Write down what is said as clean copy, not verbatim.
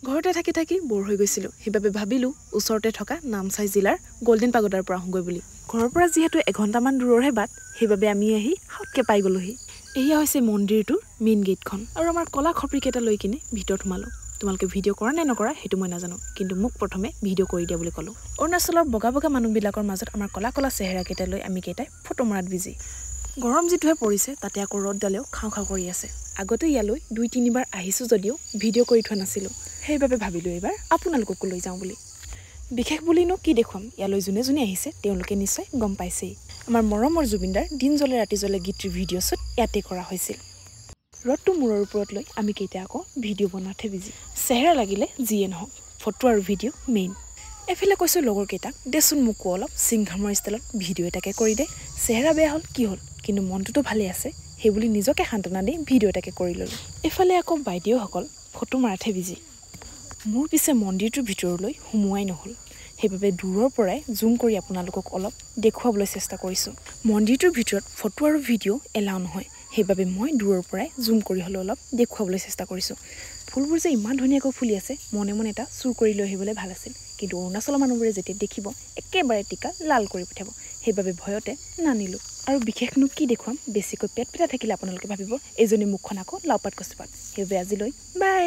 ঘৰতে থাকি থাকি বৰ হৈ গৈছিলোঁ সেইবাবে ভাবিলোঁ ওচৰতে থকা নামচাই জিলাৰ গল্ডেন পাগোডাৰ পৰা আহোঁগৈ বুলি ঘৰৰ পৰা যিহেতু এঘণ্টামান দূৰৰহে বাট সেইবাবে আমি আহি হাতকে পাই গ'লোহি এয়া হৈছে মন্দিৰটোৰ মেইন গেটখন আৰু আমাৰ কলা খপৰিকেইটা লৈ কিনে ভিতৰত সোমালোঁ তোমালোকে ভিডিঅ' কৰা নে নকৰা সেইটো মই নাজানো কিন্তু মোক প্ৰথমে ভিডিঅ' কৰি দিয়া বুলি ক'লোঁ অৰুণাচলৰ বগা বগা মানুহবিলাকৰ মাজত আমাৰ কলা কলা চেহেৰাকেইটা লৈ আমি কেইটাই ফটো মৰাত বিজি গৰম যিটোহে পৰিছে তাতে আকৌ ৰ'দডালেও খাওঁ খাওঁ কৰি আছে আগতে ইয়ালৈ 2-3 বাৰ আহিছোঁ যদিও ভিডিঅ' কৰি থোৱা নাছিলোঁ সেইবাবে ভাবিলোঁ এইবাৰ আপোনালোককো লৈ যাওঁ বুলি বিশেষ বুলিনো কি দেখুৱাম ইয়ালৈ যোনে যোনে আহিছে তেওঁলোকে নিশ্চয় গম পাইছেই আমাৰ মৰমৰ জুবিনদাৰ দিন জ্বলে ৰাতি জ্বলে গীতটিৰ ভিডিঅ' শ্বুট ইয়াতে কৰা হৈছিল ৰ'দটো মূৰৰ ওপৰত লৈ আমি কেইটা আকৌ ভিডিঅ' বনাওঁতে বিজি চেহেৰা লাগিলে যিয়ে নহওক ফটো আৰু ভিডিঅ' মেইন এফালে কৈছোঁ লগৰকেইটাক দেচোন মোকো অলপ সিংঘামৰ ষ্টাইলত ভিডিঅ' এটাকে কৰি দে চেহেৰা বেয়া হ'ল কি হ'ল কিন্তু মনটোতো ভালেই আছে সেইবুলি নিজকে সান্তনা দি ভিডিঅ' এটাকে কৰি ল'লোঁ এফালে আকৌ বাইদেউসকল ফটো মাৰাতহে বিজি মোৰ পিছে মন্দিৰটোৰ ভিতৰলৈ সোমোৱাই নহ'ল সেইবাবে দূৰৰ পৰাই জুম কৰি আপোনালোকক অলপ দেখুৱাবলৈ চেষ্টা কৰিছোঁ মন্দিৰটোৰ ভিতৰত ফটো আৰু ভিডিঅ' এলাও নহয় সেইবাবে মই দূৰৰ পৰাই জুম কৰি হ'লেও অলপ দেখুৱাবলৈ চেষ্টা কৰিছোঁ ফুলবোৰ যে ইমান ধুনীয়াকৈ ফুলি আছে মনে মনে এটা চুৰ কৰি লৈ আহিবলৈ ভাল আছিল কিন্তু অৰুণাচলৰ মানুহবোৰে যেতিয়া দেখিব একেবাৰে টিকা লাল কৰি পঠিয়াব সেইবাবে ভয়তে নানিলোঁ আৰু বিশেষনো কি দেখুৱাম বেছিকৈ পেট থাকিলে আপোনালোকে ভাবিব এইজনী মুখখন আকৌ লাওপাত কচুপাত সেইবাবে আজিলৈ বাই